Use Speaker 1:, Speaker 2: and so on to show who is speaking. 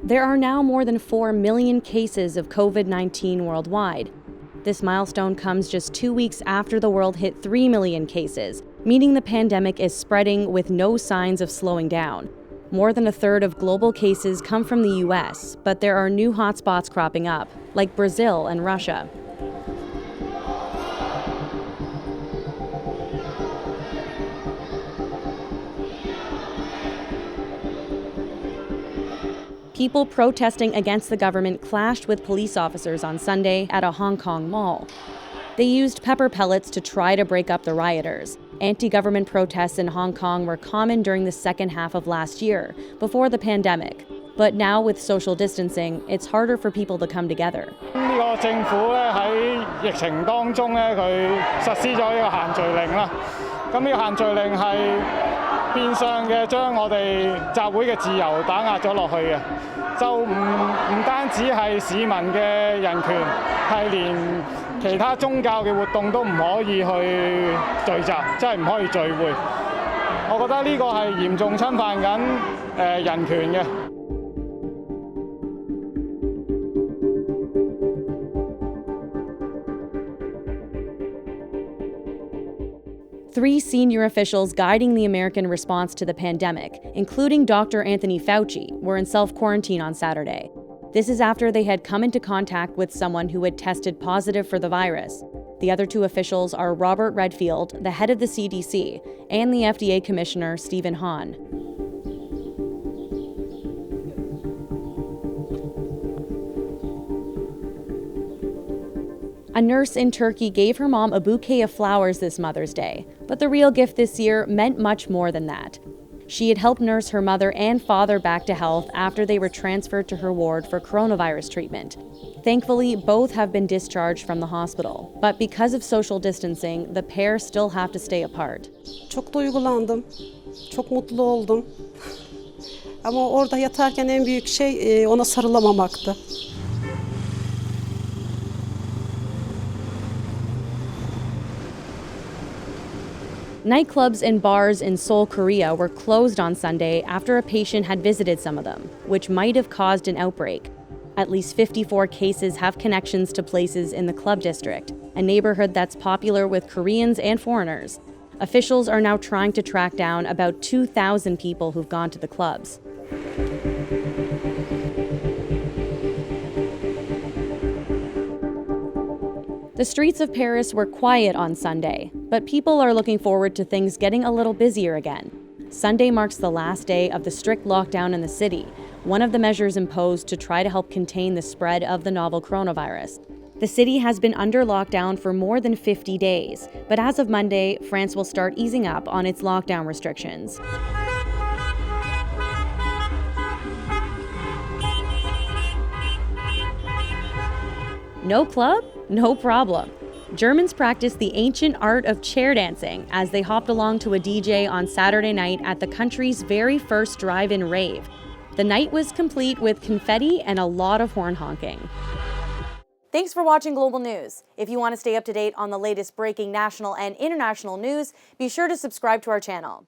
Speaker 1: There are now more than 4 million cases of COVID-19 worldwide. This milestone comes just 2 weeks after the world hit 3 million cases, meaning the pandemic is spreading with no signs of slowing down. More than a third of global cases come from the US, but there are new hotspots cropping up, like Brazil and Russia. People protesting against the government clashed with police officers on Sunday at a Hong Kong mall. They used pepper pellets to try to break up the rioters. Anti-government protests in Hong Kong were common during the second half of last year, before the pandemic. But now with social distancing, it's harder for people to come together.
Speaker 2: 呢個政府咧喺疫情當中咧，佢實施咗呢個限聚令啦。咁呢個限聚令係變相嘅將我哋集會嘅自由打壓咗落去嘅，就唔單止係市民嘅人權，係連其他宗教嘅活動都唔可以去聚集，即係唔可以聚會。我覺得呢個係嚴重侵犯緊人權嘅。
Speaker 1: Three senior officials guiding the American response to the pandemic, including Dr. Anthony Fauci, were in self-quarantine on Saturday. This is after they had come into contact with someone who had tested positive for the virus. The other two officials are Robert Redfield, the head of the CDC, and the FDA Commissioner Stephen Hahn. A nurse in Turkey gave her mom a bouquet of flowers this Mother's Day, but the real gift this year meant much more than that. She had helped nurse her mother and father back to health after they were transferred to her ward for coronavirus treatment. Thankfully, both have been discharged from the hospital, but because of social distancing, the pair still have to stay apart.
Speaker 3: Çok duygulandım, çok mutlu oldum. Ama orada yatarken en büyük şey ona sarılamamaktı.
Speaker 1: Nightclubs and bars in Seoul, Korea were closed on Sunday after a patient had visited some of them, which might have caused an outbreak. At least 54 cases have connections to places in the club district, a neighborhood that's popular with Koreans and foreigners. Officials are now trying to track down about 2,000 people who've gone to the clubs. The streets of Paris were quiet on Sunday, but people are looking forward to things getting a little busier again. Sunday marks the last day of the strict lockdown in the city, one of the measures imposed to try to help contain the spread of the novel coronavirus. The city has been under lockdown for more than 50 days, but as of Monday, France will start easing up on its lockdown restrictions. No club? No problem. Germans practiced the ancient art of chair dancing as they hopped along to a DJ on Saturday night at the country's very first drive-in rave. The night was complete with confetti and a lot of horn honking. Thanks for watching Global News. If you want to stay up to date on the latest breaking national and international news, be sure to subscribe to our channel.